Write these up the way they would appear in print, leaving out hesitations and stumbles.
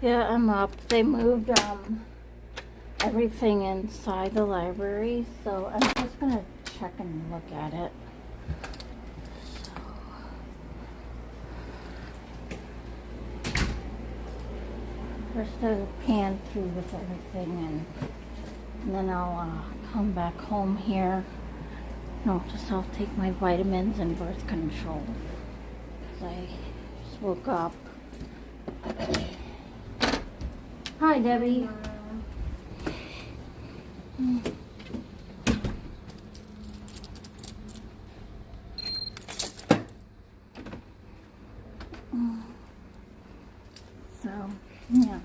Yeah, I'm up. They moved everything inside the library, so I'm just gonna check and look at it. First I'll pan through with everything and then I'll come back home here. No, just I'll take my vitamins and birth control. 'Cause I just woke up. Hi, Debbie. So, yeah.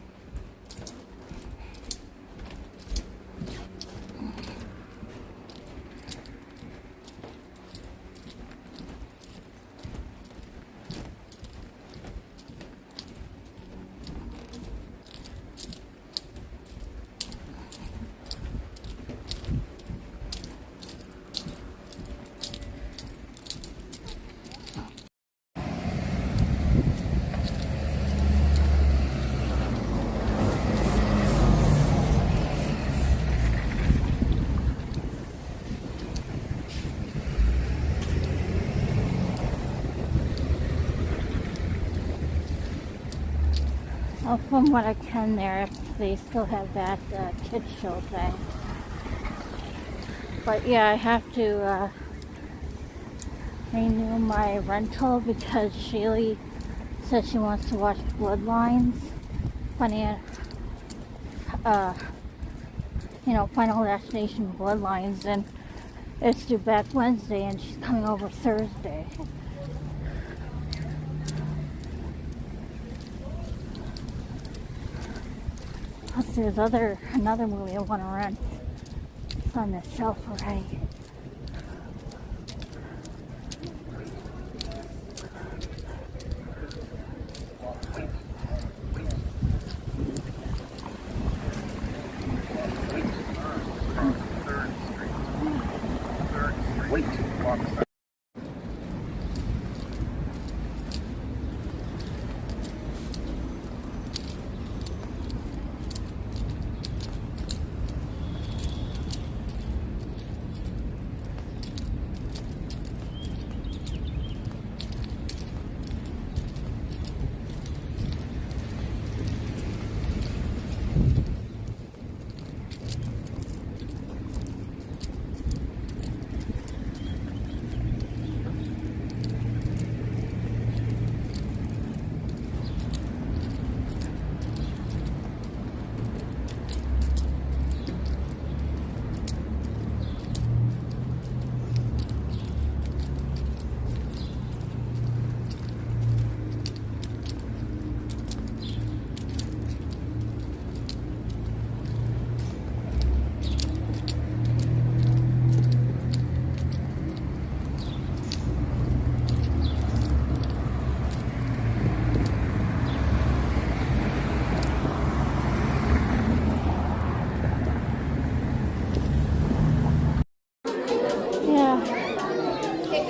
Well, from what I can there, they still have that kids show thing. But yeah, I have to renew my rental because Shaylee said she wants to watch Bloodlines. Final Destination Bloodlines, and it's due back Wednesday, and she's coming over Thursday. Plus, there's another movie I want to rent. It's on the shelf already.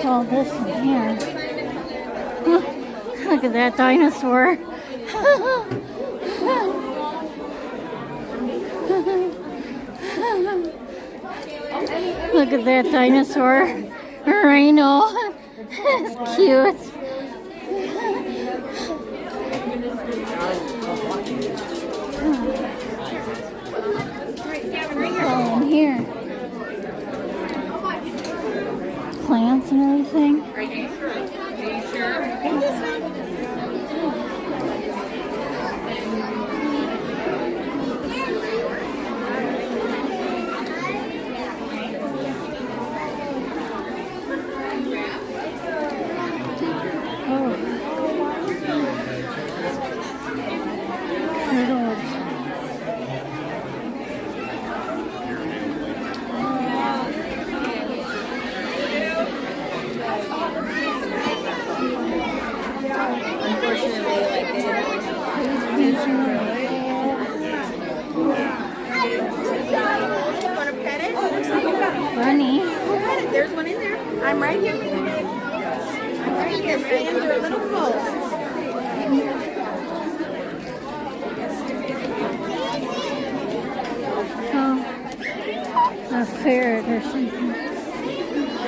All this in here. Look at that dinosaur. Look at that dinosaur. Rhino. It's cute. Oh, in here. Plants and everything. Are you sure? ferret or something.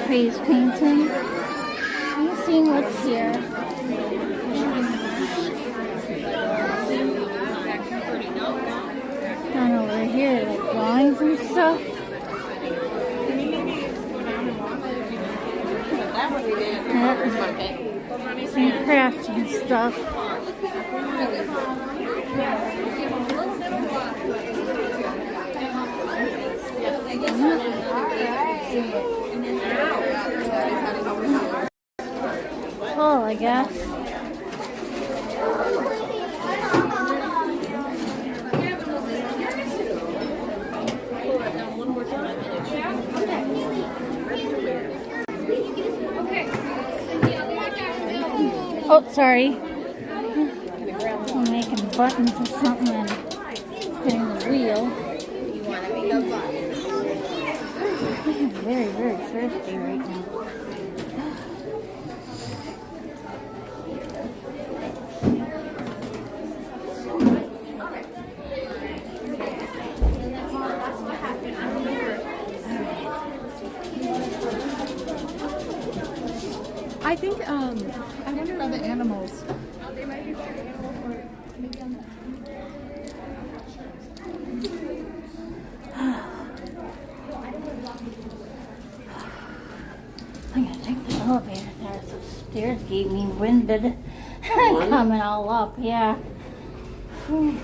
Face painting. Have you seen what's here? Down over here, like drawings and stuff. Some crafts and stuff. Oh, I guess. Oh, sorry. I'm making buttons or something and spinning the wheel. I'm very, very thirsty right now. I think, I wonder about the animals. I'm gonna take the elevator. There's the stairs gave me winded. Coming all up, yeah. Whew.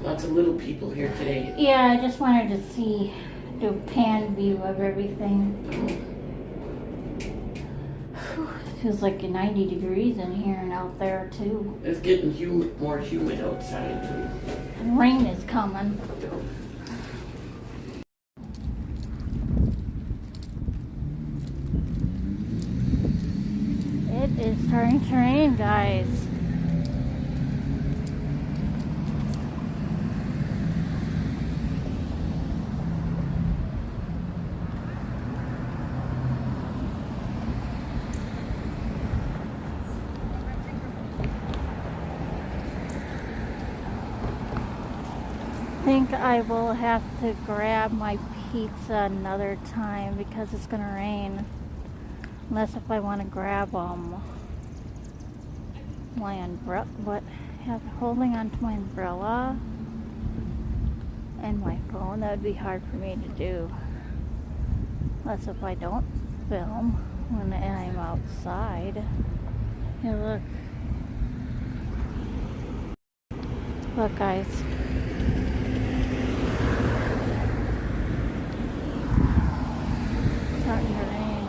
Lots of little people here today. Yeah, I just wanted to see, do a pan view of everything. Whew, it feels like 90 degrees in here and out there too. It's getting more humid outside too. And rain is coming. It is starting to rain, guys. I think I will have to grab my pizza another time because it's gonna rain. Unless if I want to grab my umbrella, holding onto my umbrella and my phone, that would be hard for me to do. Unless if I don't film when I'm outside. Here, look. Look, guys. It's starting to rain.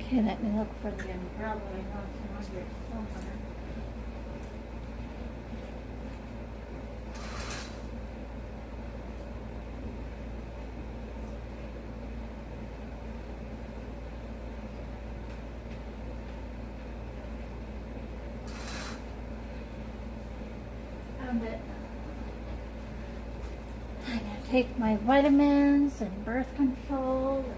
Okay, let me look for the umbrella. I know it's under somewhere. Found it. I'm gonna take my vitamins and birth control and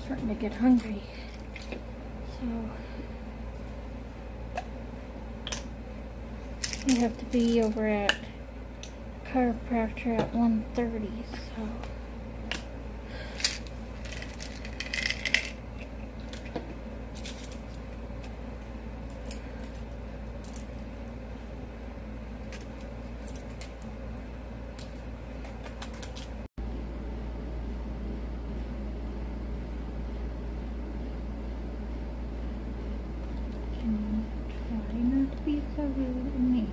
Starting to get hungry. So we have to be over at chiropractor at 1:30. So. Try not to be so rude and mean.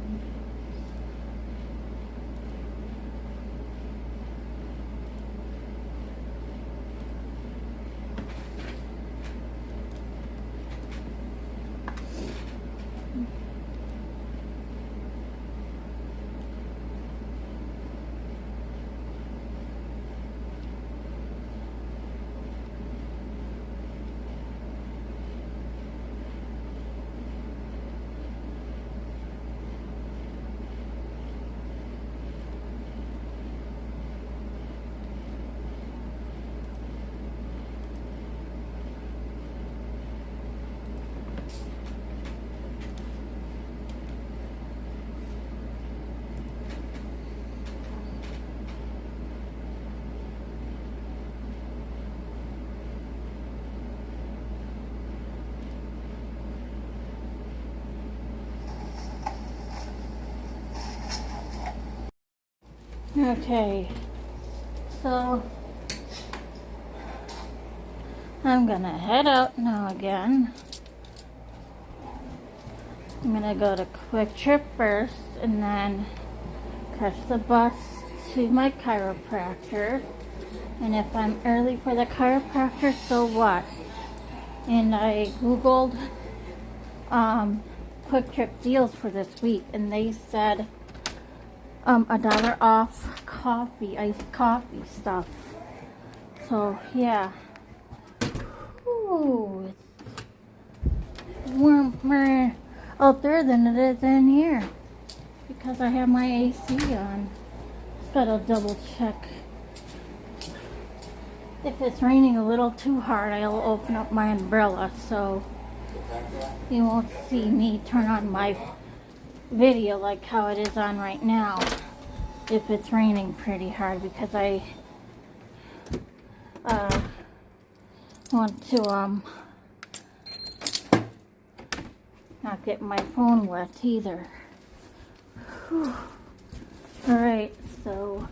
Okay, so I'm gonna head out now again. I'm gonna go to Quick Trip first and then catch the bus to my chiropractor. And if I'm early for the chiropractor, so what? And I googled Quick Trip deals for this week, and they said $1 off coffee, iced coffee stuff. So yeah. Ooh, it's warmer out there than it is in here because I have my AC on. Just gotta double check. If it's raining a little too hard, I'll open up my umbrella so you won't see me turn on my video like how it is on right now if it's raining pretty hard, because I want to not get my phone wet either. Whew. All right, so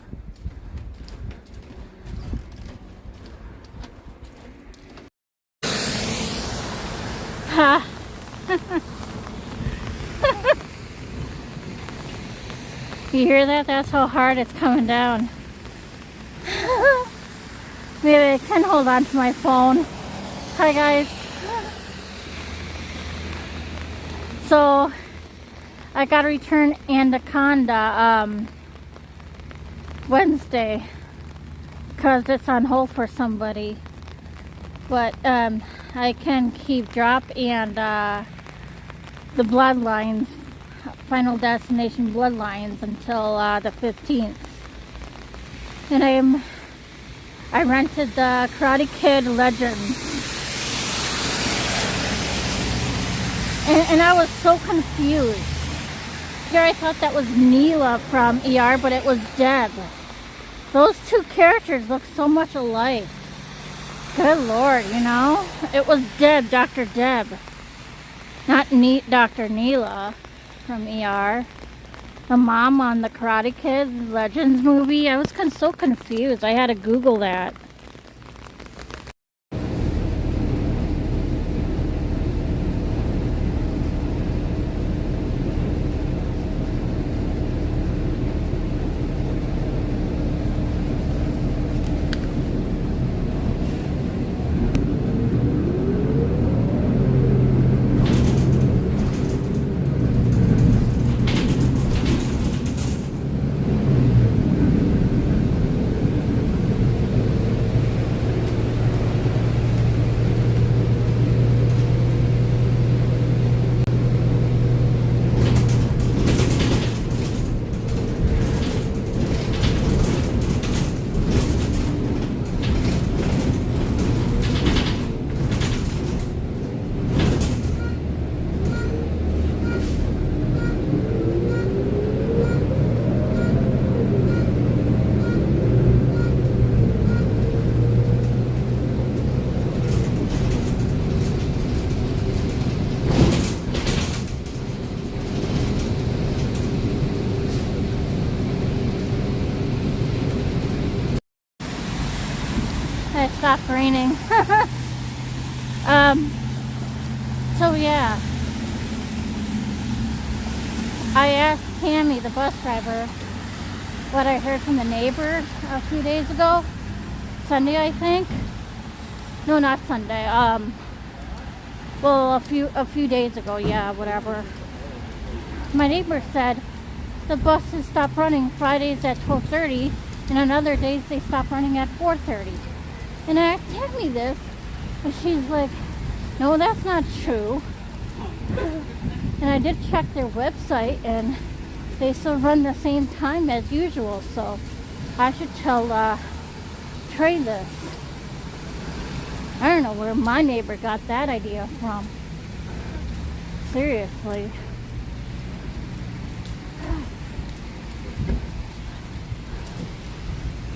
ha. You hear that? That's how hard it's coming down. Maybe I can hold on to my phone. Hi guys. So I gotta return Anaconda Wednesday because it's on hold for somebody. But I can keep Drop and the Bloodlines, Final Destination Bloodlines until the 15th. And I rented the Karate Kid Legends. And I was so confused. Here I thought that was Neela from ER, but it was Deb. Those two characters look so much alike. Good Lord, you know? It was Deb, Dr. Deb. Not Dr. Neela from ER. The mom on the Karate Kid Legends movie. I was so confused. I had to Google that. It stopped raining. So yeah. I asked Tammy, the bus driver, what I heard from the neighbor a few days ago. Sunday, I think. No, not Sunday. Well, a few days ago, yeah, whatever. My neighbor said the buses stop running Fridays at 12:30, and on other days they stop running at 4:30. And I asked Tammy this, and she's like, "No, that's not true." And I did check their website, and they still run the same time as usual. So I should tell Trey this. I don't know where my neighbor got that idea from. Seriously.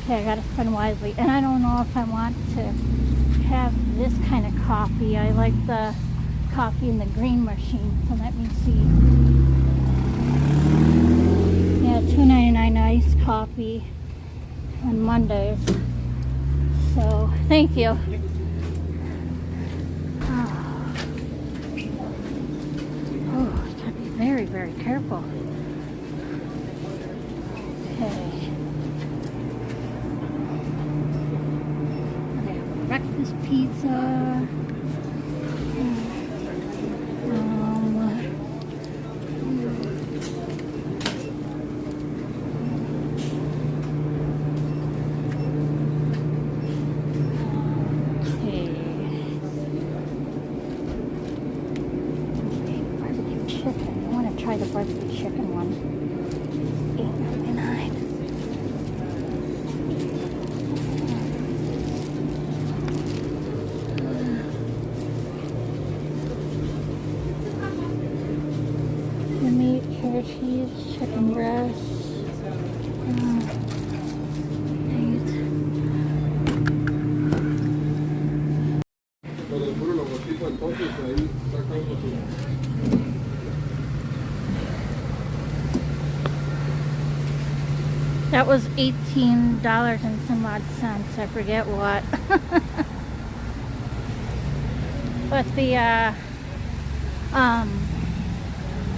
Okay, I gotta spend wisely. And I don't know if I want to have this kind of coffee. I like the coffee in the green machine. So let me see. Yeah, $2.99 iced coffee on Mondays. So, thank you. Oh, gotta be very, very careful. Okay. Okay, breakfast pizza. Try the barbecue chicken one. $8.99. The meat, cheddar cheese, chicken breast. That was $18 and some odd cents. I forget what. But the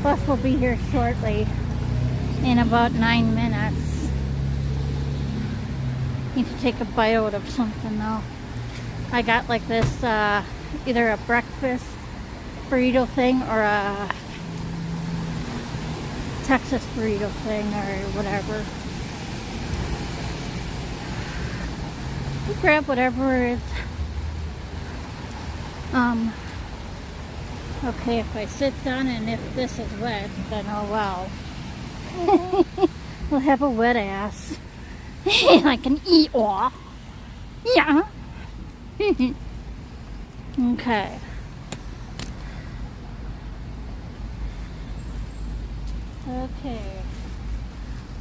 bus will be here shortly, in about 9 minutes. Need to take a bite out of something though. I got like this either a breakfast burrito thing or a Texas burrito thing or whatever. Grab whatever is okay. If I sit down and if this is wet, then oh well. We'll have a wet ass. I can eat all. Yeah. Okay. Okay.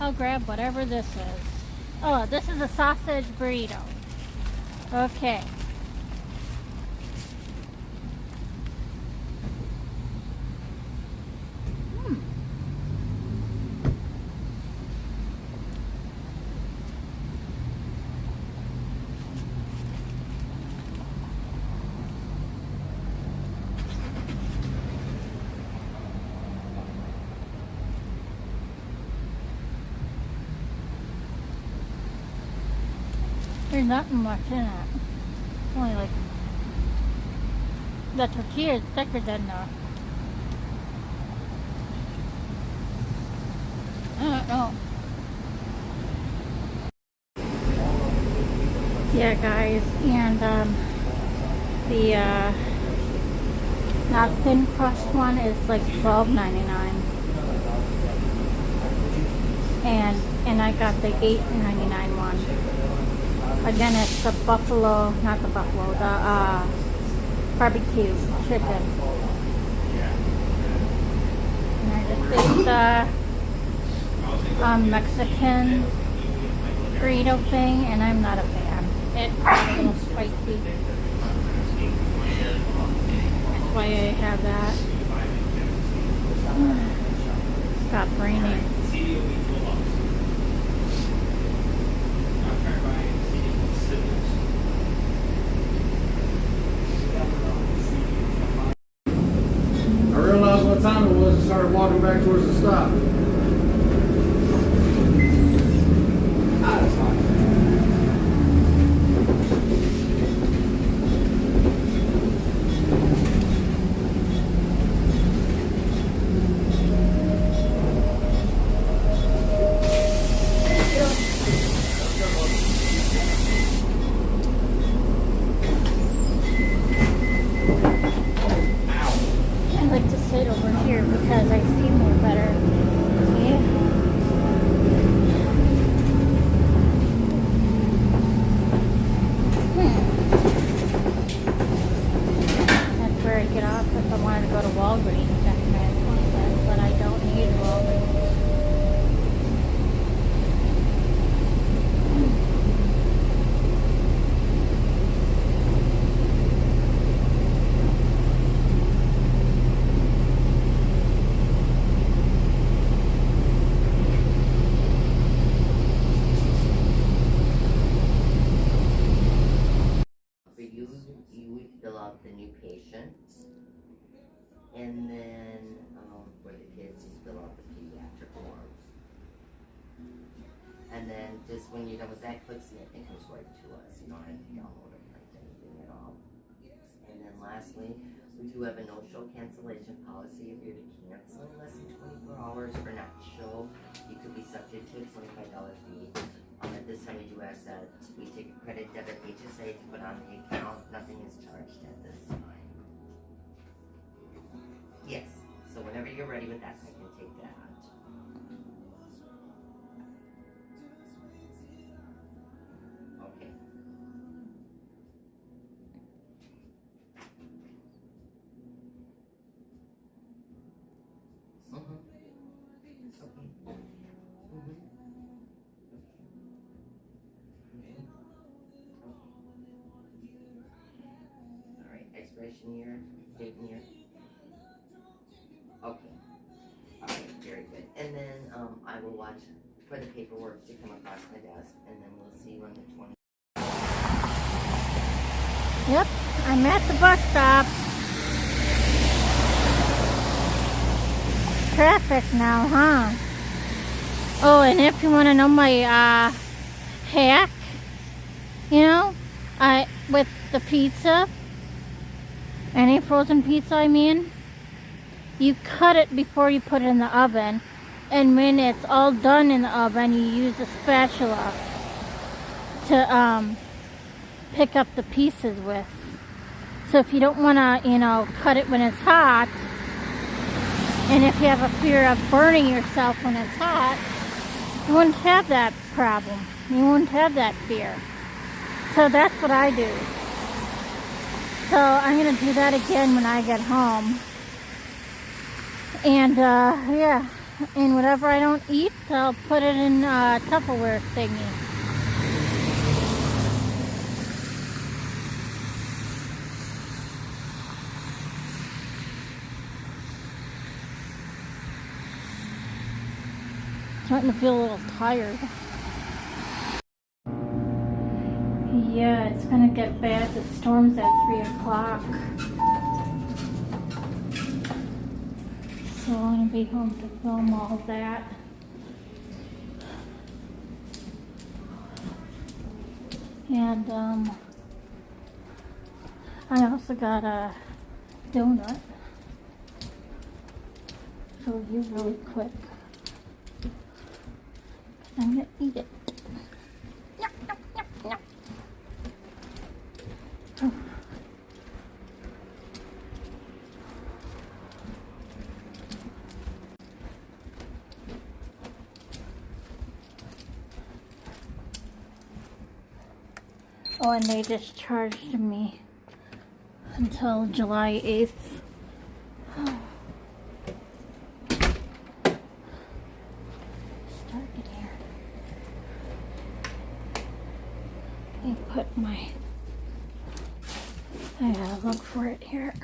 I'll grab whatever this is. Oh, this is a sausage burrito. Okay. There's nothing much in it. It's only like the tortilla is thicker than the. I don't know. Yeah, guys, and the not thin crust one is like $12.99, and I got the $8.99 one. Again, it's the buffalo, not the buffalo, the barbecue chicken. And I just ate the Mexican burrito thing, and I'm not a fan. It's a little spicy. That's why I have that. Stop raining. stop. Ah, that's fine. I like to sit over here because I see more better. Yeah. That's where I get off if I wanted to go to Walgreens after my appointment, but I don't need Walgreens. For you would fill out the new patient, and then for the kids, you fill out the pediatric forms. And then just when you're done with that, click submit, and it comes right to us. You don't have to download or print anything at all. And then lastly, we do have a no-show cancellation policy. If you're to cancel in less than 24 hours or not show, you could be subject to a $25 fee. At this time, we do ask that we take a credit, debit, HSA to put on the account. Nothing is charged at this time. Yes, so whenever you're ready with that, I can take that. Okay. Okay. Alright, expiration year, date and year. Okay. Alright, very good. And then I will watch for the paperwork to come across my desk, and then we'll see you on the 20th. Yep, I'm at the bus stop. Traffic now, huh? Oh, and if you want to know my hack, you know, with the pizza, any frozen pizza, I mean, you cut it before you put it in the oven, and when it's all done in the oven, you use a spatula to pick up the pieces with. So if you don't want to, you know, cut it when it's hot, and if you have a fear of burning yourself when it's hot, you wouldn't have that problem. You wouldn't have that fear. So that's what I do. So I'm going to do that again when I get home. And yeah, and whatever I don't eat, I'll put it in a Tupperware thingy. Starting to feel a little tired. Yeah, it's gonna get bad. The storm's at 3 o'clock. So I'm gonna be home to film all that. And I also got a donut. Show you really quick. I'm gonna eat it. Yum, yum, yum, yum. Oh, and they discharged me until July 8th. Started here. Let me put my... I gotta look for it here.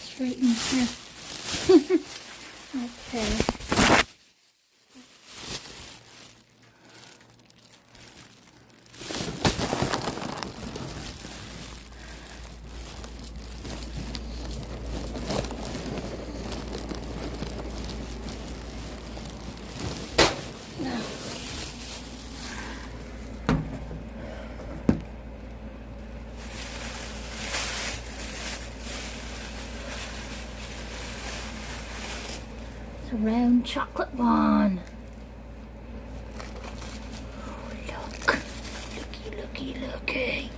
Straighten here. Okay. round chocolate one. Look. Looky.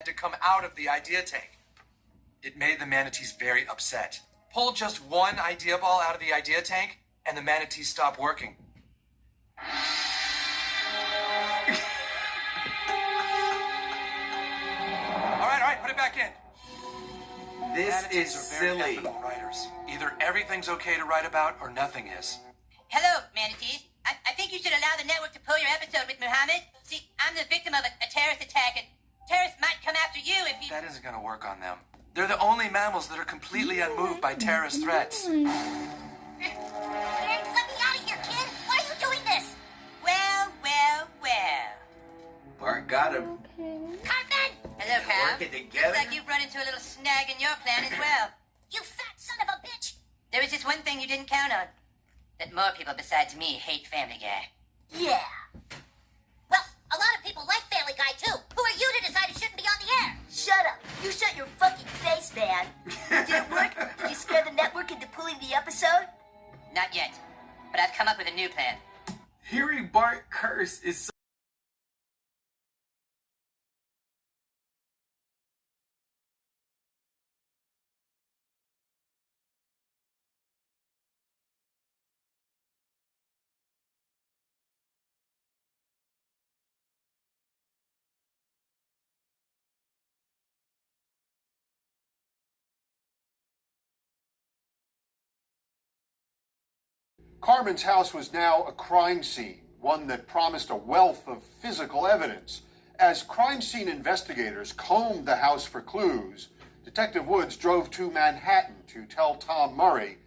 To come out of the idea tank. It made the manatees very upset. Pull just one idea ball out of the idea tank, and the manatees stop working. All right, put it back in. This Manatees is are very silly. ethical writers. Either everything's okay to write about, or nothing is. Hello, manatees. I think you should allow the network to pull your episode with Muhammad. See, I'm the victim of a terrorist attack, and terrorists might come after you if you... That isn't gonna work on them. They're the only mammals that are completely unmoved by terrorist threats. Let me out of here, kid! Why are you doing this? Well. Bart got him. Cartman! Hello, pal. Working together. Looks like you've run into a little snag in your plan as well. You fat son of a bitch! There is just one thing you didn't count on. That more people besides me hate Family Guy. Yeah. Well, a lot of people like Family Guy, too. Who are you to decide it shouldn't be on the air? Shut up. You shut your fucking face, man. Did it work? Did you scare the network into pulling the episode? Not yet. But I've come up with a new plan. Hearing Bart curse is so... Carmen's house was now a crime scene, one that promised a wealth of physical evidence. As crime scene investigators combed the house for clues, Detective Woods drove to Manhattan to tell Tom Murray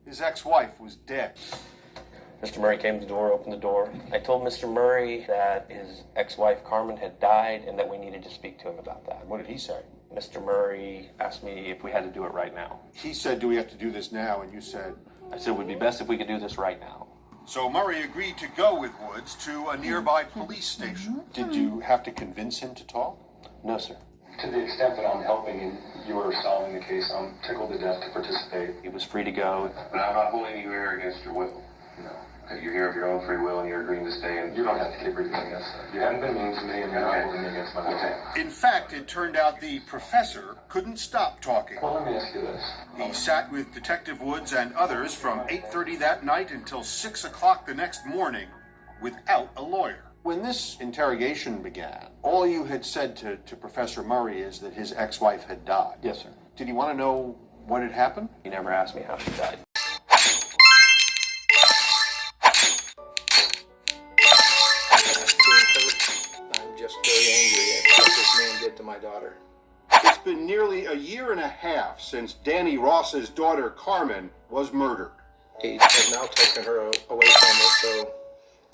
his ex-wife was dead. Mr. Murray came to the door, opened the door. I told Mr. Murray that his ex-wife Carmen had died and that we needed to speak to him about that. What did he say? Mr. Murray asked me if we had to do it right now. He said, do we have to do this now? And you said... I said it would be best if we could do this right now. So Murray agreed to go with Woods to a nearby police station. Did you have to convince him to talk? No, sir. To the extent that I'm helping and you are solving the case, I'm tickled to death to participate. He was free to go. But I'm not holding you here against your will. No. You're here of your own free will and you're agreeing to stay, and you don't have to keep everything against that. You haven't been mean to me and you're not holding me against my will. In fact, it turned out the professor couldn't stop talking. Well, let me ask you this. He sat with Detective Woods and others from 8:30 that night until 6 o'clock the next morning without a lawyer. When this interrogation began, all you had said to Professor Murray is that his ex-wife had died. Yes, sir. Did he want to know what had happened? He never asked me how she died. I'm just very angry at what this man did to my daughter. It's been nearly a year and a half since Danny Ross's daughter Carmen was murdered. He has now taken her away from us, so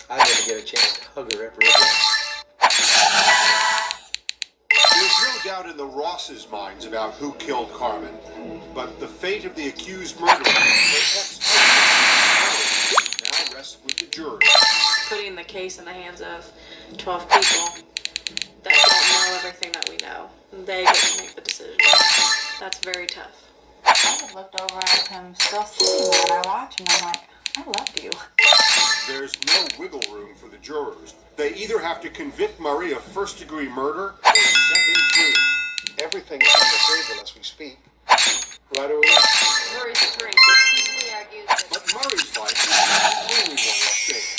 I never get a chance to hug her ever again. There's no doubt in the Rosses' minds about who killed Carmen, but the fate of the accused murderer, her ex-husband, now rests with the jury. Putting the case in the hands of 12 people that don't know everything that we know. They get to make the decision. That's very tough. I just looked over at him still sitting there and I watch and I'm like, I love you. There's no wiggle room for the jurors. They either have to convict Murray of first-degree murder or set him free. Everything is on the table as we speak. Right over there. Murray's attorney just peacefully argues that But Murray's life is not the only one at stake.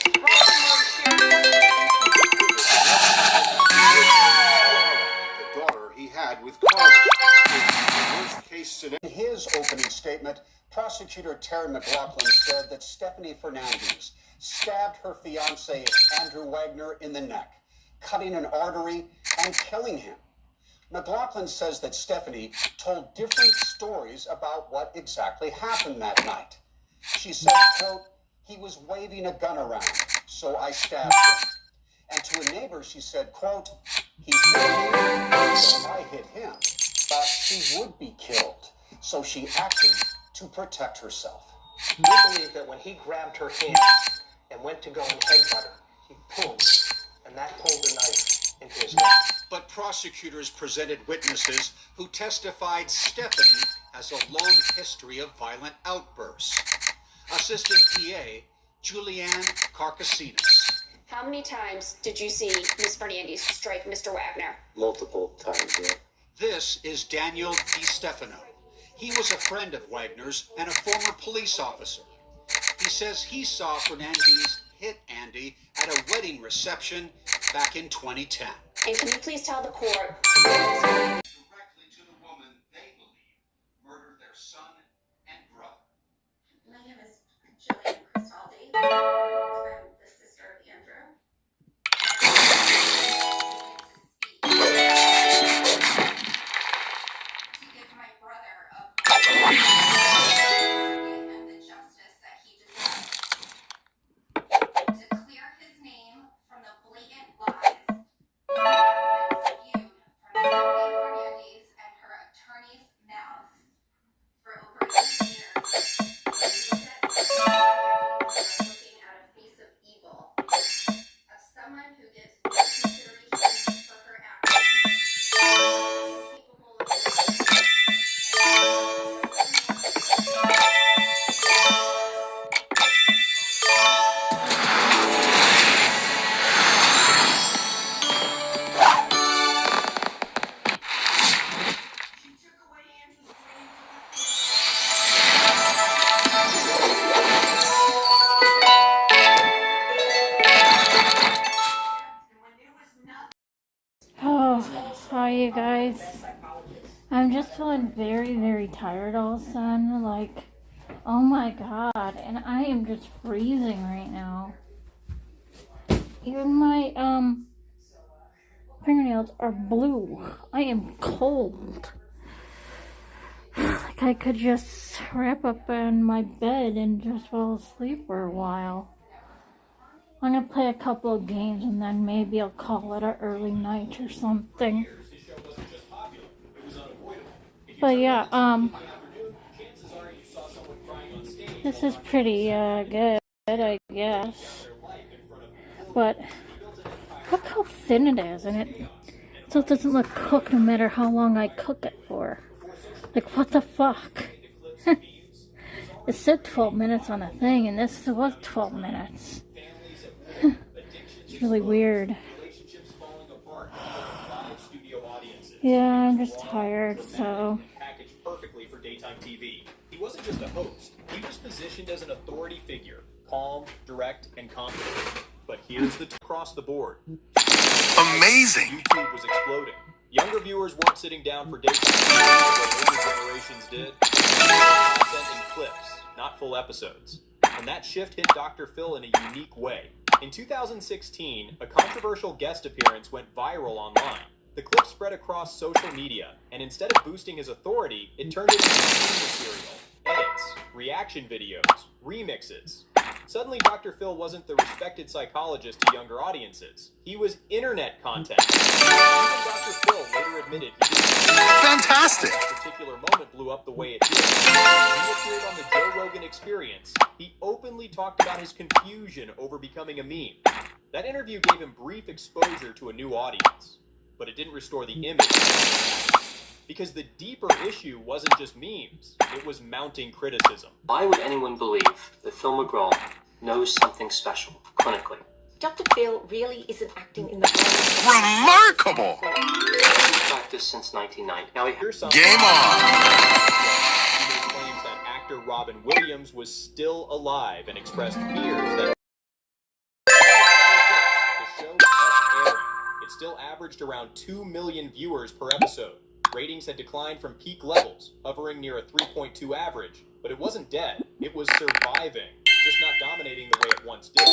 The daughter he had with Carmen. The worst case scenario. In his opening statement, prosecutor Terry McLaughlin said that Stephanie Fernandez stabbed her fiancé Andrew Wagner in the neck, cutting an artery and killing him. McLaughlin says that Stephanie told different stories about what exactly happened that night. She said, quote, "He was waving a gun around, so I stabbed him." And to a neighbor, she said, quote, "He hit me, so I hit him. Thought she would be killed, so she acted to protect herself." We believe that when he grabbed her hand and went to go and headbutt her, he pulled, and that pulled the knife into his neck. But prosecutors presented witnesses who testified Stephanie has a long history of violent outbursts. Assistant PA, Julianne Carcasinas. How many times did you see Miss Fernandez strike Mr. Wagner? Multiple times, yeah. This is Daniel DiStefano. He was a friend of Wagner's and a former police officer. He says he saw Fernandez hit Andy at a wedding reception back in 2010. And can you please tell the court Directly to the woman they believe murdered their son and brother. My name is Jillian Cristaldi. I'm the sister of Andrew. To give my brother and the justice that he deserves. To clear his name from the blatant lies and spewed from Stephanie Fernandez and her attorney's mouths for over 8 years. Looking at a face of evil, of someone who gives no consideration for her actions, capable of Oh, hi you guys. I'm just feeling very, very tired all of a sudden. Like, oh my god. And I am just freezing right now. Even my, fingernails are blue. I am cold. Like I could just wrap up in my bed and just fall asleep for a while. I'm gonna play a couple of games and then maybe I'll call it an early night or something. But yeah, this is pretty good, I guess. But look how thin it is, and it still doesn't look cooked no matter how long I cook it for. Like, what the fuck? It said 12 minutes on the thing, and this was 12 minutes. It's really weird. Yeah, I'm just tired, so. Packaged perfectly for daytime TV. He wasn't just a host. He was positioned as an authority figure, calm, direct, and confident. But here's the across the board. Amazing! YouTube was exploding. Younger viewers weren't sitting down for daytime TV like older generations did. Content in clips, not full episodes. And that shift hit Dr. Phil in a unique way. In 2016, a controversial guest appearance went viral online. The clip spread across social media, and instead of boosting his authority, it turned into material, edits, reaction videos, remixes. Suddenly, Dr. Phil wasn't the respected psychologist to younger audiences. He was internet content. Even Dr. Phil later admitted he didn't. Fantastic! That particular moment blew up the way it did. When he appeared on the Joe Rogan Experience, he openly talked about his confusion over becoming a meme. That interview gave him brief exposure to a new audience, but it didn't restore the image. Because the deeper issue wasn't just memes, it was mounting criticism. Why would anyone believe that Phil McGraw knows something special clinically? Dr. Phil really isn't acting in the Remarkable! He's practiced since 1990. Now he hears something. Game on! He made claims that actor Robin Williams was still alive and expressed fears that the show kept airing. It still averaged around 2 million viewers per episode. Ratings had declined from peak levels, hovering near a 3.2 average, but it wasn't dead. It was surviving, just not dominating the way it once did.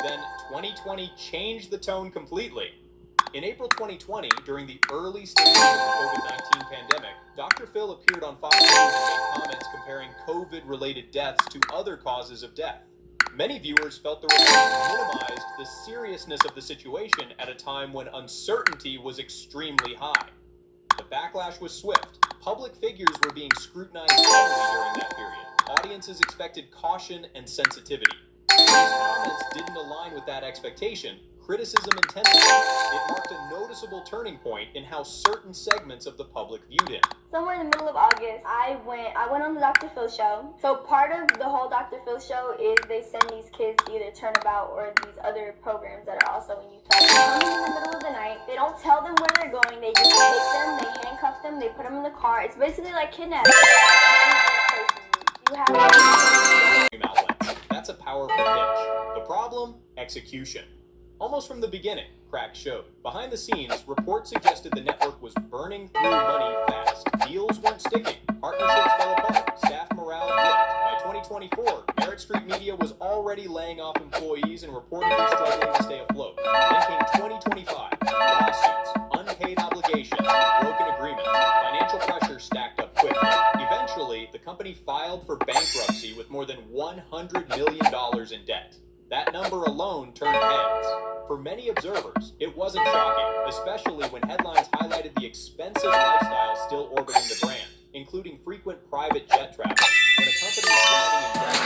Then 2020 changed the tone completely. In April 2020, during the early stages of the COVID-19 pandemic, Dr. Phil appeared on Fox News and made comments comparing COVID-related deaths to other causes of death. Many viewers felt the report minimized the seriousness of the situation at a time when uncertainty was extremely high. The backlash was swift. Public figures were being scrutinized heavily during that period. Audiences expected caution and sensitivity. These comments didn't align with that expectation. Criticism intensified. It marked a noticeable turning point in how certain segments of the public viewed him. Somewhere in the middle of August, I went on the Dr. Phil show. So part of the whole Dr. Phil show is they send these kids to either Turnabout or these other programs that are also in Utah. They come in the middle of the night. They don't tell them where they're going. They just take them, they handcuff them, they put them in the car. It's basically like kidnapping. You have outlets. That's a powerful pitch. The problem? Execution. Almost from the beginning, Crack showed. Behind the scenes, reports suggested the network was burning through money fast. Deals weren't sticking. Partnerships fell apart. Staff morale dipped. By 2024, Merritt Street Media was already laying off employees and reportedly struggling to stay afloat. Then came 2025. Lawsuits, unpaid obligations, broken agreements. Financial pressure stacked up quickly. Eventually, the company filed for bankruptcy with more than $100 million in debt. That number alone turned heads. For many observers, it wasn't shocking, especially when headlines highlighted the expensive lifestyle still orbiting the brand, including frequent private jet travel. When a company is drowning in debt,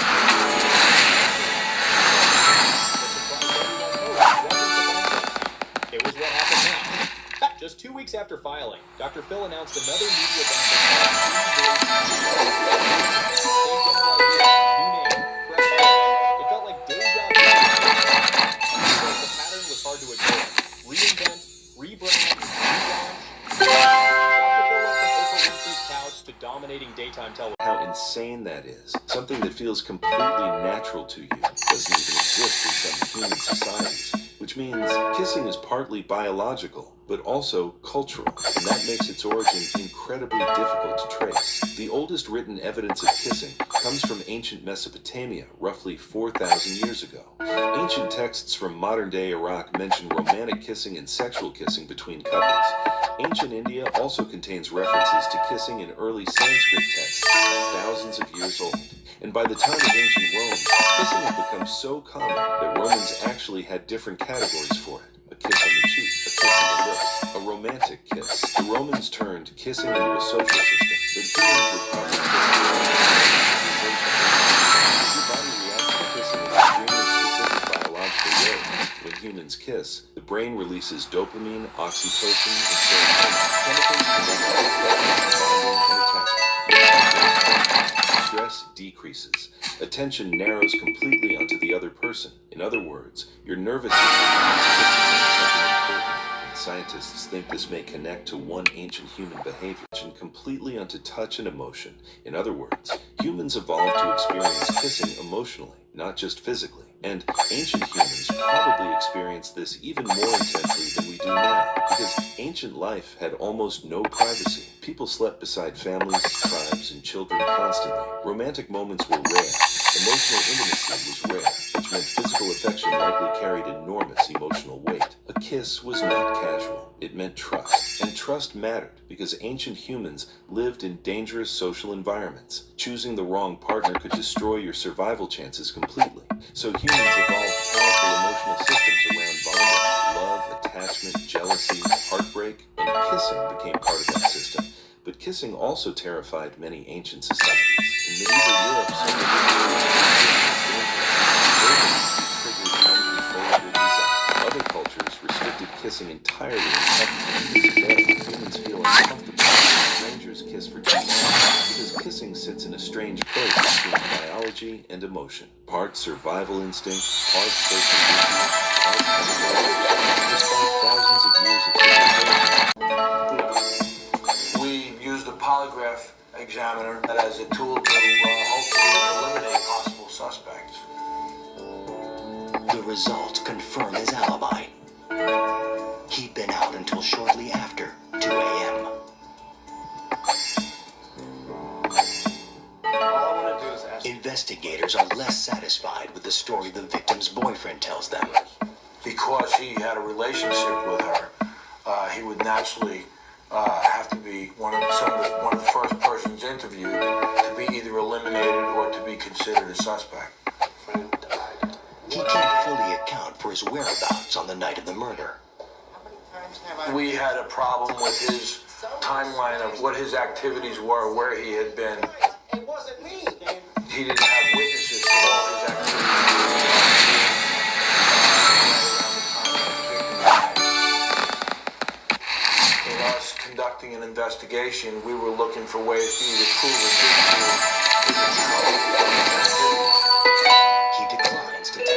it was what happened next. Just 2 weeks after filing, Dr. Phil announced another media hard to ignore. Reinvent, rebrand, relaunch. Dr. Phil went from Oprah Winfrey's couch to dominating daytime television. How insane that is. Something that feels completely natural to you doesn't even exist in some human societies. Which means kissing is partly biological, but also cultural, and that makes its origin incredibly difficult to trace. The oldest written evidence of kissing comes from ancient Mesopotamia, roughly 4,000 years ago. Ancient texts from modern-day Iraq mention romantic kissing and sexual kissing between couples. Ancient India also contains references to kissing in early Sanskrit texts, thousands of years old. And by the time of ancient Rome, kissing had become so common that Romans actually had different categories for it. A kiss on the cheek, a kiss on the lips, a romantic kiss. The Romans turned kissing into a social system, but humans were probably kissing. Your body reacts to kissing in extremely specific biological ways. When humans kiss, the brain releases dopamine, oxytocin, and serotonin, chemicals connected to bonding and attachment. Stress decreases. Attention narrows completely onto the other person. In other words, your nervous system is something important. And scientists think this may connect to one ancient human behavior, completely onto touch and emotion. In other words, humans evolved to experience kissing emotionally, not just physically. And ancient humans probably experienced this even more intensely than we do now, because ancient life had almost no privacy. People slept beside families, tribes, and children constantly. Romantic moments were rare. Emotional intimacy was rare, which meant physical affection likely carried enormous emotional weight. A kiss was not casual. It meant trust. And trust mattered because ancient humans lived in dangerous social environments. Choosing the wrong partner could destroy your survival chances completely. So humans evolved powerful emotional systems around bonding. Love, attachment, jealousy, heartbreak, and kissing became part of that system. But kissing also terrified many ancient societies. In medieval Europe, some other cultures restricted kissing entirely in public. Today, humans feel uncomfortable when strangers kiss for too long because kissing sits in a strange place between biology and emotion. Part survival instinct, part social duty, part despite thousands of years of civilization. We used a polygraph examiner as a tool to hopefully eliminate possible suspects. The results confirm his alibi. He'd been out until shortly after 2 a.m. Investigators are less satisfied with the story the victim's boyfriend tells them. Because he had a relationship with her, he would naturally have to be one of the first persons interviewed to be either eliminated or to be considered a suspect. He can't fully account for his whereabouts on the night of the murder. We had a problem with his timeline of what his activities were, where he had been. It wasn't me. He didn't have witnesses to all his activities. In us conducting an investigation, we were looking for ways to either prove or disprove his activities. He declines to take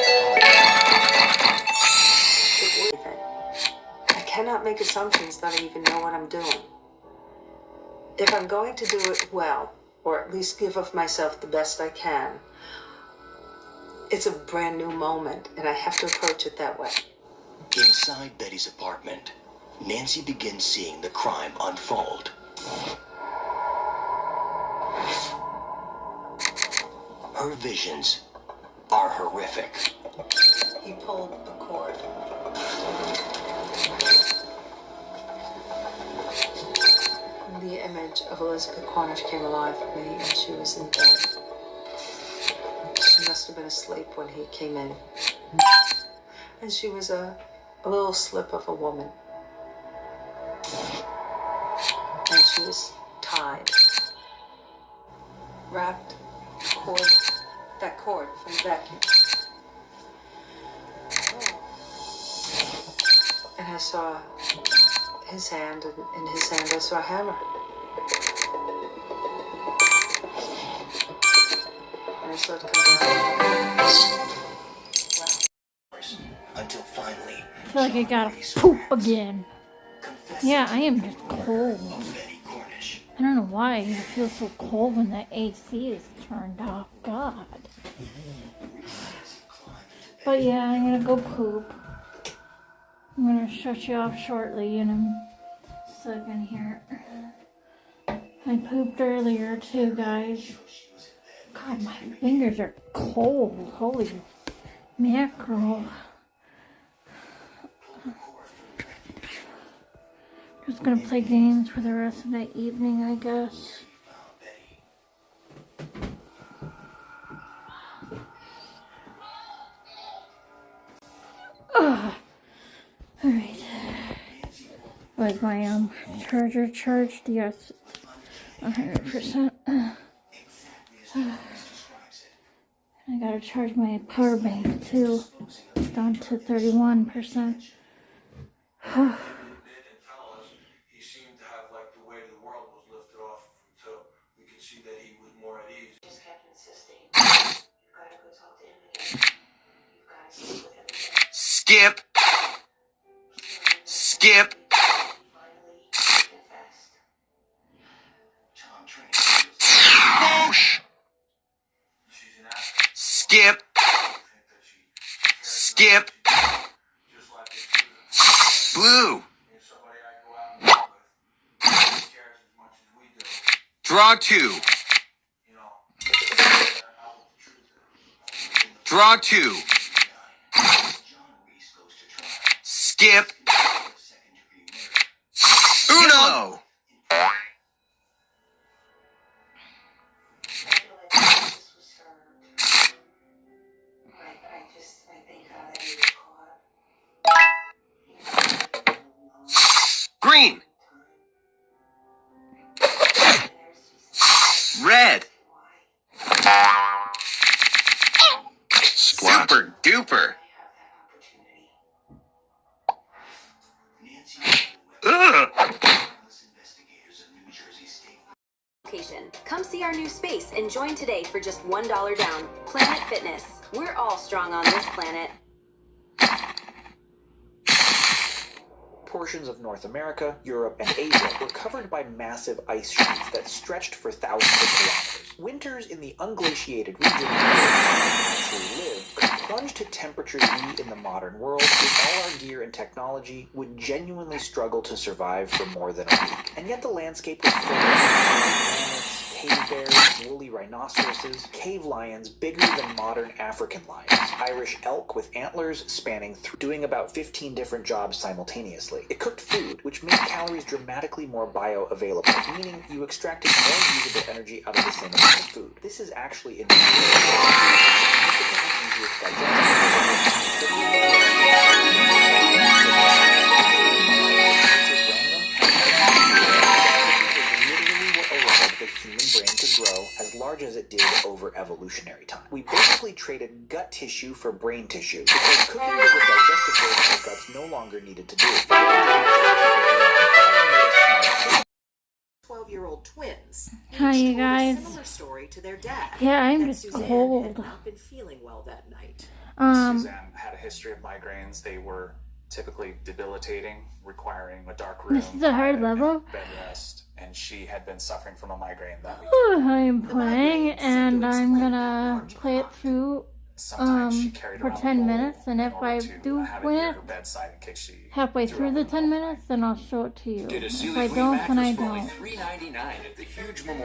I cannot make assumptions that I even know what I'm doing. If I'm going to do it well, or at least give of myself the best I can, it's a brand new moment, and I have to approach it that way. Inside Betty's apartment, Nancy begins seeing the crime unfold. Her visions are horrific. He pulled the cord. The image of Elizabeth Cornish came alive for me, and she was in bed. She must have been asleep when he came in. And she was a little slip of a woman. And she was tied. Wrapped cord, that cord from the vacuum. And I saw his hand, and in his hand I saw a hammer. And I saw it come down. Until finally, I feel like I gotta poop again. Yeah, I am just cold. I don't know why I feel so cold when the AC is turned off. God. But yeah, I'm gonna go poop. I'm gonna shut you off shortly in a second here. I pooped earlier too, guys. God, my fingers are cold. Holy mackerel. Just gonna play games for the rest of the evening, I guess. Alright. Was my charger charged? Yes. 100%. I gotta charge my power bank too. It's down to 31%. He seemed to have like the weight of the world was lifted off him, so we could see that he was more at ease. Just kept insisting. You've got to go talk to him again. You've got to sleep with him again. Skip. Skip. Boosh. Skip. Skip. Blue. Draw two. Draw two. Skip. Uno. Green. Red. Super duper. Ugh. Come see our new space and join today for just $1 down. Planet Fitness. We're all strong on this planet. Portions of North America, Europe, and Asia were covered by massive ice sheets that stretched for thousands of kilometers. Winters in the unglaciated regions where humans actually live could plunge to temperatures we in the modern world, with all our gear and technology, would genuinely struggle to survive for more than a week. And yet the landscape was filled with mammoths, cave bears, woolly rhinoceroses, cave lions bigger than modern African lions, Irish elk with antlers spanning through, doing about 15 different jobs simultaneously. It cooked food, which made calories dramatically more bioavailable, meaning you extracted more usable energy out of the same amount of food. This is actually significantly easier to the human brain to grow as large as it did over evolutionary time. We basically traded gut tissue for brain tissue because cooking was a digestive work our guts no longer needed to do. 12-year-old twins. Hi, you guys. A similar story to their dad. Yeah, I'm that just Suzanne cold. had not been feeling well that night. Suzanne had a history of migraines. They were typically debilitating, requiring a dark room, This is a hard level. bed rest, and she had been suffering from a migraine that week. I'm playing, and I'm gonna play it through for 10 minutes, and if I do win it halfway through the 10 minutes, then I'll show it to you. If I don't, then I don't.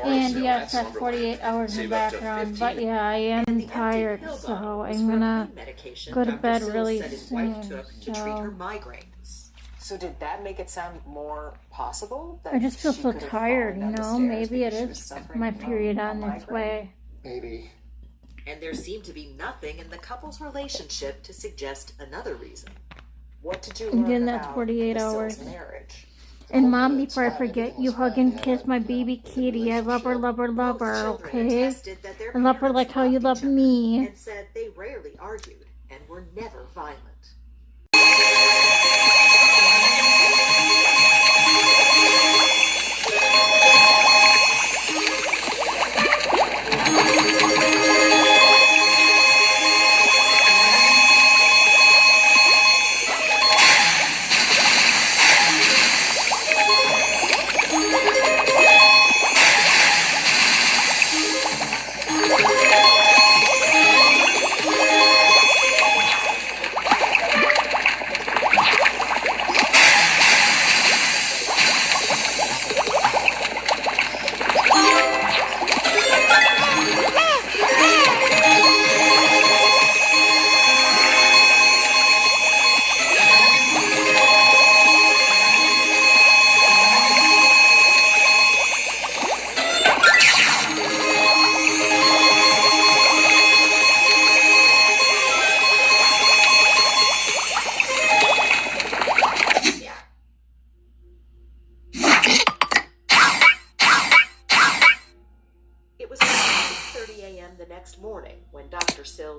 And yes, that's 48 hours in the background, but yeah, I am tired, so I'm gonna go to bed really soon. So did that make it sound more possible? I just feel so tired, you know? Maybe it is my period on its way. Maybe. And there seemed to be nothing in the couple's relationship to suggest another reason. What did you learn Again, that's about 48 the hours. Sills' marriage? And Mom, before I forget, you hug and kiss my baby kitty. I love her, love her, love her, okay? I love her like how you love me. And said they rarely argued and were never violent.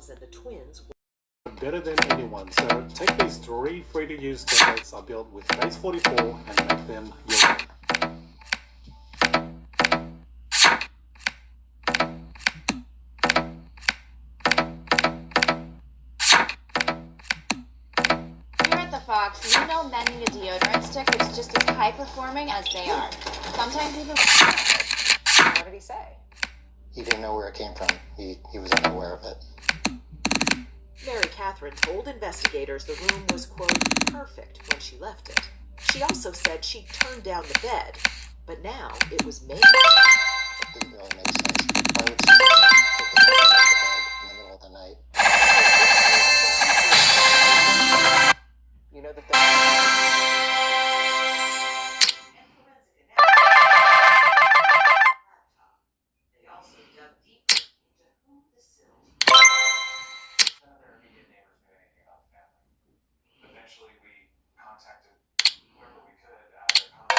And the twins better than anyone, so take these 3 free-to-use templates I built with Base44 and make them your own. Here at the Fox, we know mending a deodorant stick is just as high-performing as they are. Sometimes even... What did he say? He didn't know where it came from. He was unaware of it. Mary Catherine told investigators the room was, quote, perfect when she left it. She also said she turned down the bed, but now it was made. It didn't really make sense. Why would she take the bed off the bed in the middle of the night? You know that they also dug deep into who the Sills were. Eventually, we contacted whoever we could out of their contact.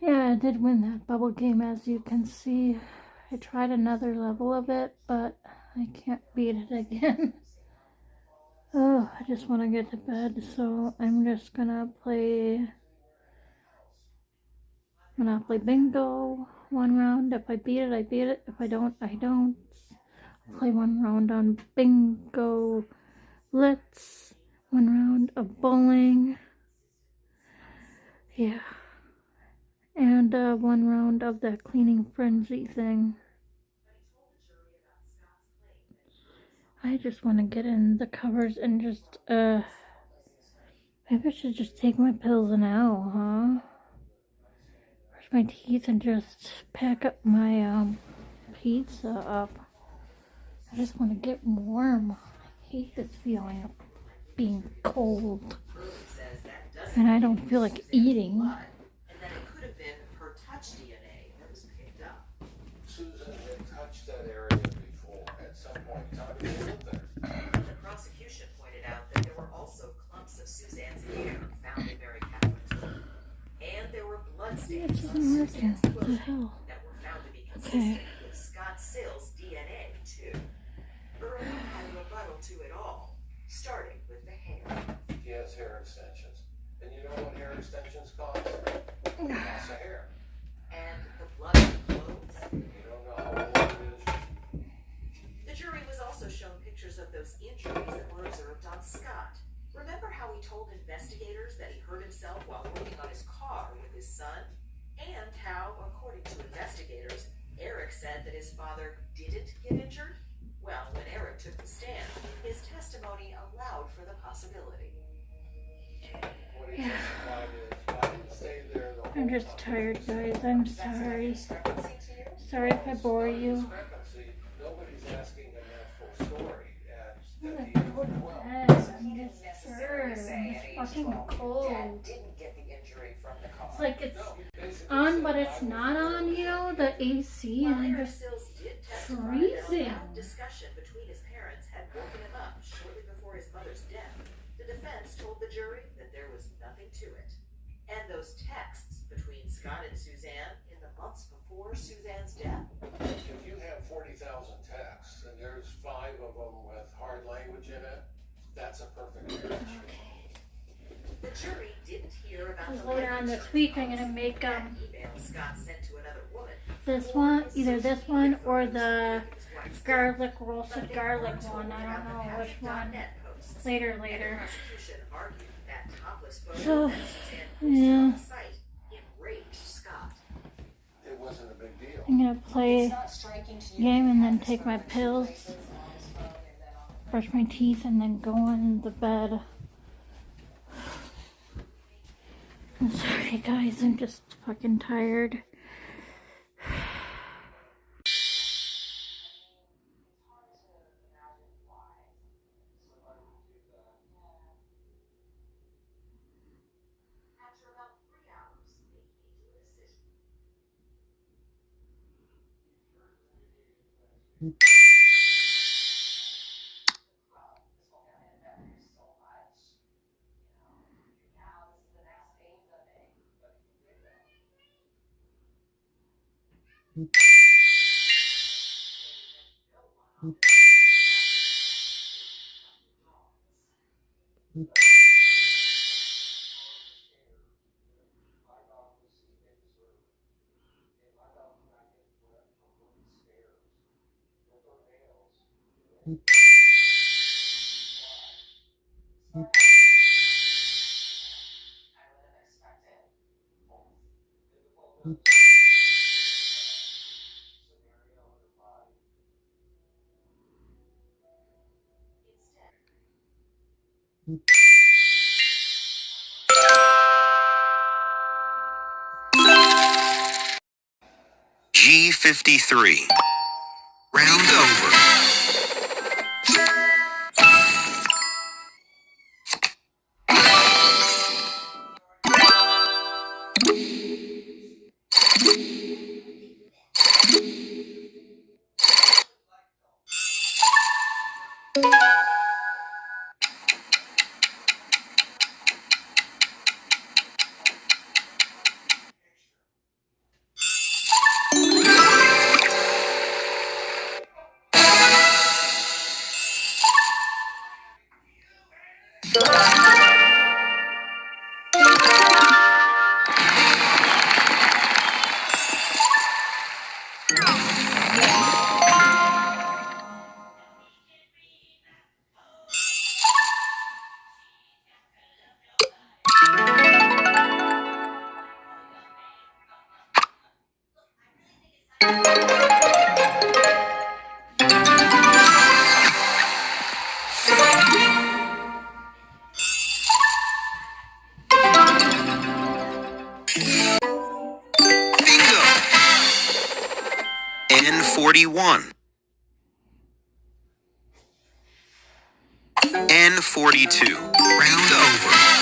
Yeah, I did win that bubble game, as you can see. I tried another level of it, but I can't beat it again. Oh, I just want to get to bed, so I'm just gonna play Monopoly Bingo one round. If I beat it, I beat it. If I don't, I don't. Play one round on Bingo Blitz, one round of bowling. Yeah. And one round of the cleaning frenzy thing. I just want to get in the covers and just, maybe I should just take my pills now, huh? Brush my teeth and just pack up my, pizza up. I just want to get warm. I hate this feeling of being cold. And I don't feel like eating. And that it could have been her touch DNA that was picked up. Susan had touched that area before at some point in time. She lived there. The prosecution pointed out that there were also clumps of Suzanne's hair found in Mary Catherine's home. And there were bloodstains on Suzanne's clothing that were found to be consistent with Scott Sill's DNA, too. Earl had a rebuttal to it all, starting with the hair. She has hair extensions. And you know what hair extensions cause? Loss of hair. And the blood on the clothes. You don't know how old it is. The jury was also shown pictures of those injuries that were observed on Scott. Remember how he told investigators that he hurt himself while working on his car with his son? And how, according to investigators, Eric said that his father didn't get injured? Well, when Eric took the stand, his testimony allowed for the possibility. Yeah. I'm just tired, guys. I'm sorry. Sorry if I bore you. Nobody's asking a full story. I'm just fucking cold. It's like it's on, but it's not on, you know, the AC, and I'm just freezing. Discussion between his parents had woken him up shortly before his mother's death. The defense told the jury that there was nothing to it. And those texts between Scott and Suzanne in the months before Suzanne's death. If you have 40,000 texts and there's 5 of them with hard language in it, that's a perfect match. The jury didn't hear about Because later on this week, I'm gonna make email Scott sent to another woman. this one, either this one or the garlic roasted garlic one. I don't know which one. Later. Prosecution argued that topless So, photo that Suzanne posted yeah. on the site enraged Scott. It wasn't a big deal. I'm gonna play a game and then take my pills, brush my teeth, and then go on the bed. I'm sorry, guys. I'm just fucking tired. G53. Round over. N41. N42. Round over.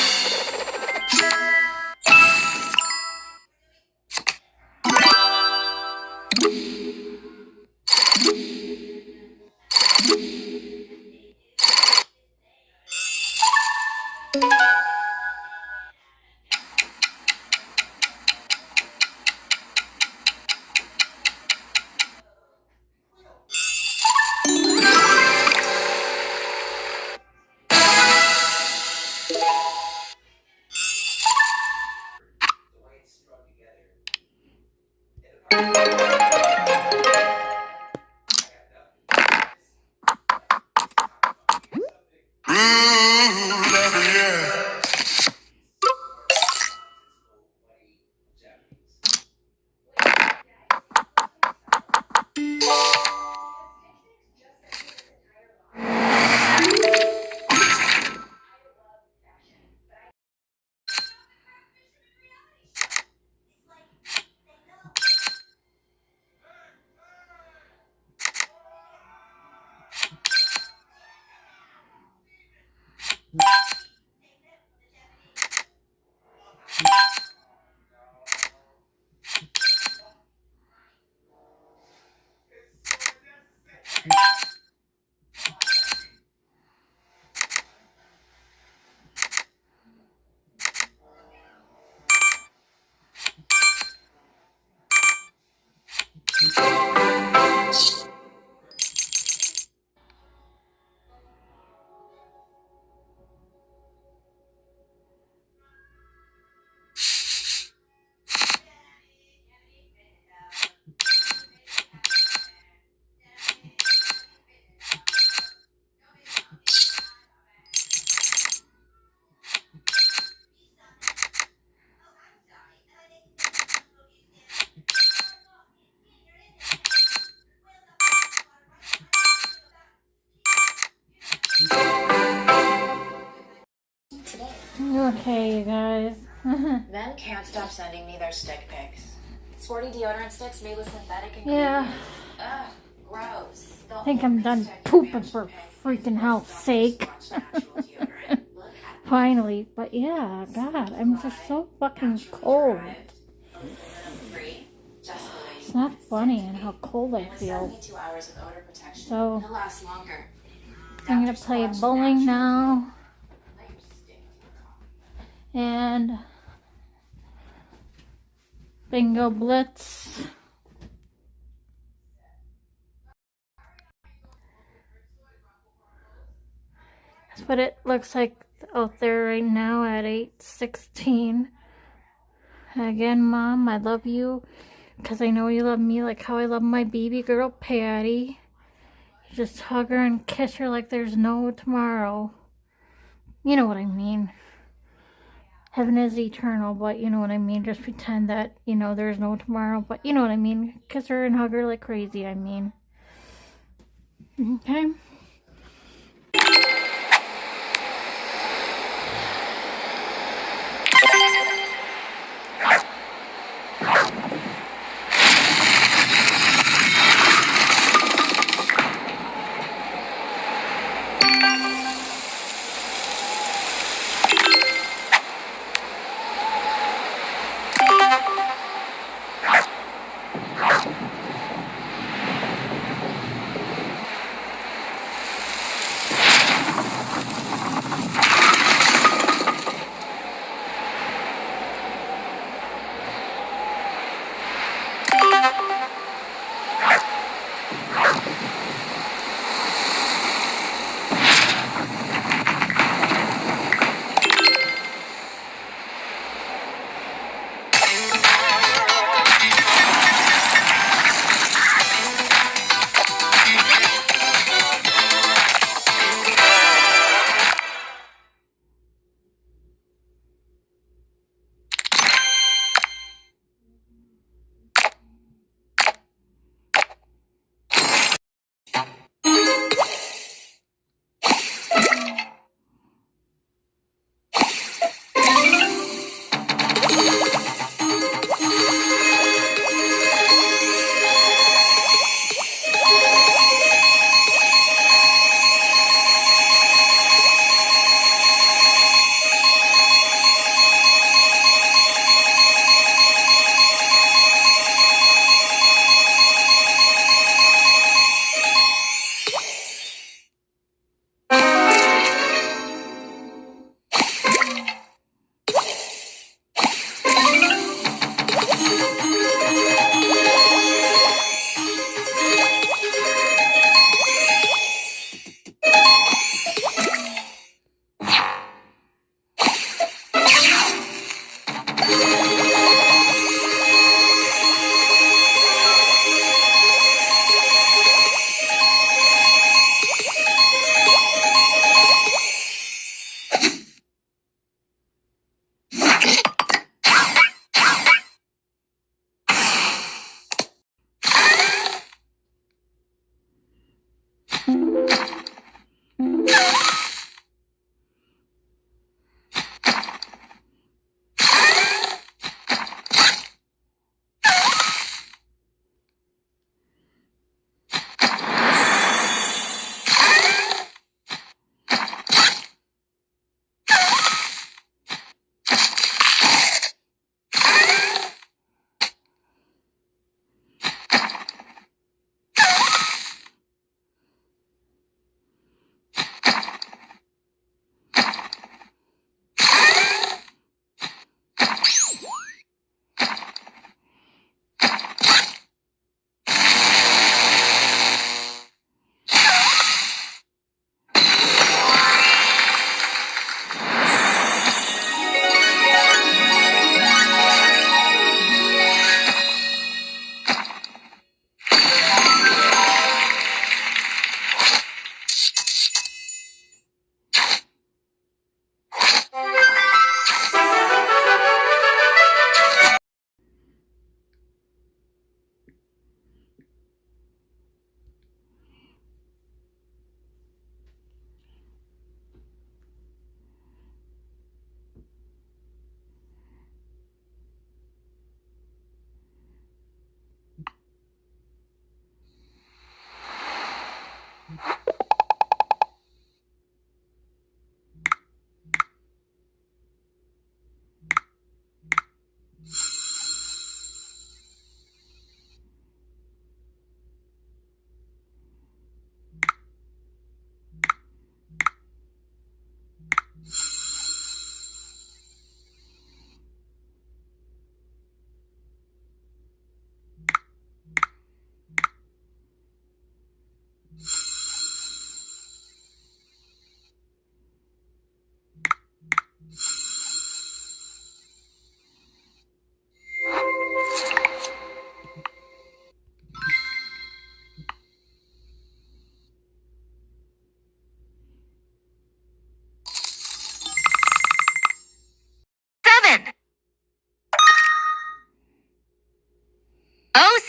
Okay, you guys. Men can't stop sending me their stick pics. Sporty deodorant sticks made with synthetic ingredients. Yeah. Ugh, gross. I think I'm done pooping for freaking hell's sake. Finally. But yeah, God, I'm just so fucking cold. It's not funny and how cold I feel. 72 hours of odor protection. So, It'll last longer. I'm gonna play bowling now. And Bingo Blitz. That's what it looks like out there right now at 8:16. Again, Mom, I love you because I know you love me like how I love my baby girl, Patty. You just hug her and kiss her like there's no tomorrow. You know what I mean. Heaven is eternal, but you know what I mean. Just pretend that, you know, there's no tomorrow, but you know what I mean. Kiss her and hug her like crazy, I mean. Okay?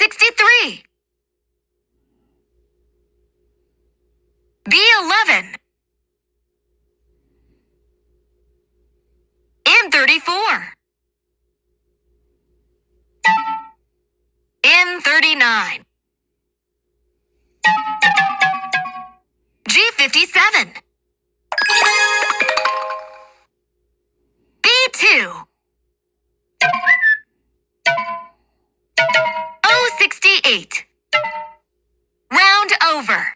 63. B11. M34. M39. G57. B2. O68. Round over.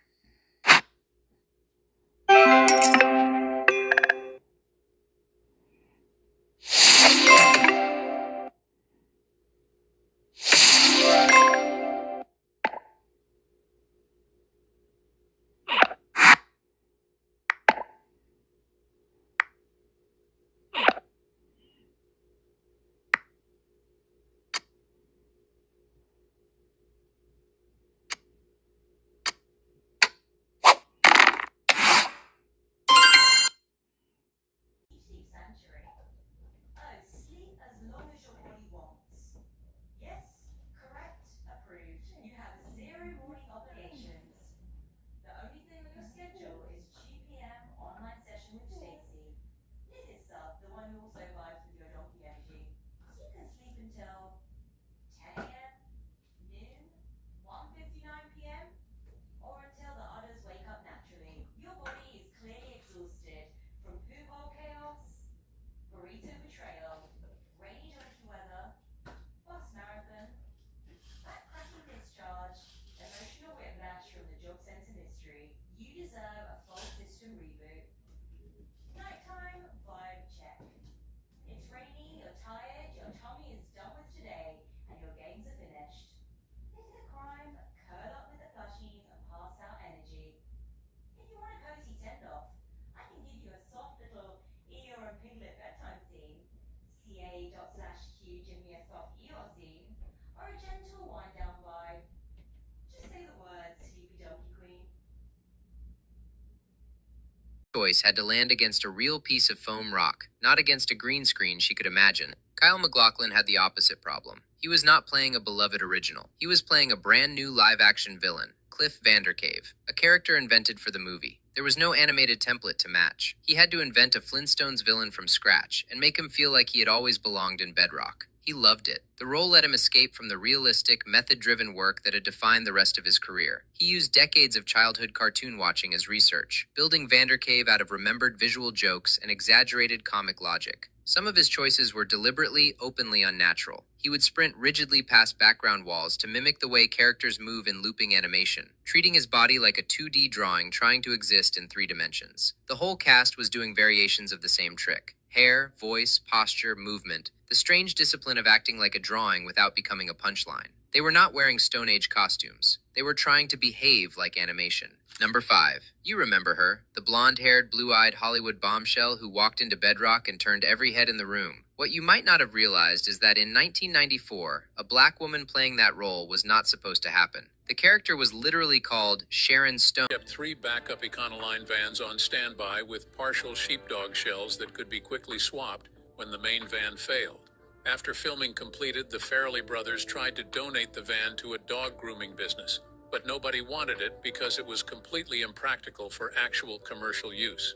Choice had to land against a real piece of foam rock, not against a green screen she could imagine. Kyle MacLachlan had the opposite problem. He was not playing a beloved original. He was playing a brand new live-action villain, Cliff Vandercave, a character invented for the movie. There was no animated template to match. He had to invent a Flintstones villain from scratch and make him feel like he had always belonged in Bedrock. He loved it. The role let him escape from the realistic, method-driven work that had defined the rest of his career. He used decades of childhood cartoon watching as research, building Vandercave out of remembered visual jokes and exaggerated comic logic. Some of his choices were deliberately, openly unnatural. He would sprint rigidly past background walls to mimic the way characters move in looping animation, treating his body like a 2D drawing trying to exist in 3 dimensions. The whole cast was doing variations of the same trick. Hair, voice, posture, movement, the strange discipline of acting like a drawing without becoming a punchline. They were not wearing Stone Age costumes. They were trying to behave like animation. Number 5. You remember her, the blonde-haired, blue-eyed Hollywood bombshell who walked into Bedrock and turned every head in the room. What you might not have realized is that in 1994, a black woman playing that role was not supposed to happen. The character was literally called Sharon Stone. Kept 3 backup Econoline vans on standby with partial sheepdog shells that could be quickly swapped when the main van failed. After filming completed, the Farrelly brothers tried to donate the van to a dog grooming business, but nobody wanted it because it was completely impractical for actual commercial use.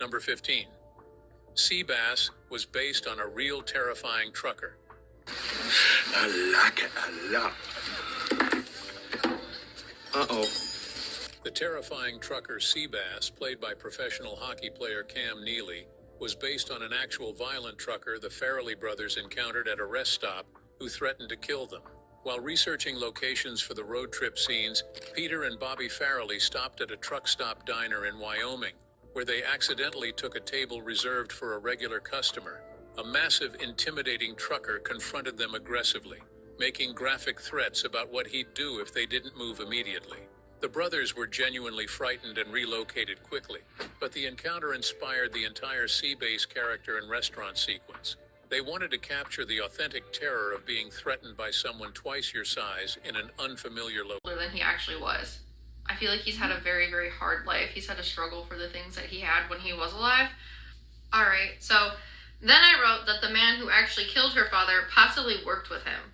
Number 15. Seabass was based on a real terrifying trucker. I like it a lot. Uh-oh. The terrifying trucker Seabass, played by professional hockey player Cam Neely, was based on an actual violent trucker the Farrelly brothers encountered at a rest stop who threatened to kill them. While researching locations for the road trip scenes, Peter and Bobby Farrelly stopped at a truck stop diner in Wyoming, where they accidentally took a table reserved for a regular customer. A massive, intimidating trucker confronted them aggressively, making graphic threats about what he'd do if they didn't move immediately. The brothers were genuinely frightened and relocated quickly, but the encounter inspired the entire Seabase character and restaurant sequence. They wanted to capture the authentic terror of being threatened by someone twice your size in an unfamiliar location. Than he actually was. I feel like he's had a very, very hard life. He's had to struggle for the things that he had when he was alive. Alright, so then I wrote that the man who actually killed her father possibly worked with him.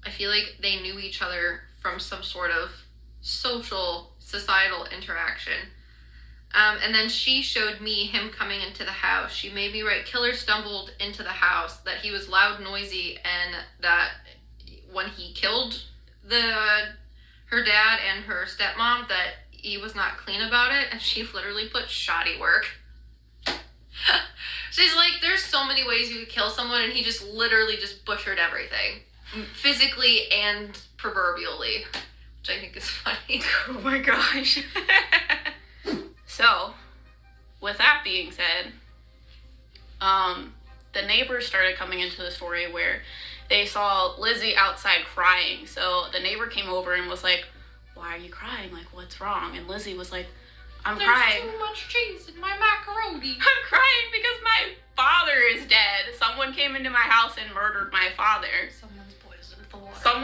I feel like they knew each other from some sort of social, societal interaction. And then she showed me him coming into the house. She made me write killer stumbled into the house, that he was loud, noisy, and that when he killed her dad and her stepmom, that he was not clean about it, and she literally put shoddy work. She's like, there's so many ways you could kill someone, and he just literally just butchered everything. Physically and proverbially, which I think is funny. Oh my gosh. So, with that being said, the neighbors started coming into the story where they saw Lizzie outside crying. So the neighbor came over and was like, why are you crying? Like, what's wrong? And Lizzie was like, I'm crying. There's too much cheese in my macaroni. I'm crying because my father is dead. Someone came into my house and murdered my father. Someone's poisoned the water.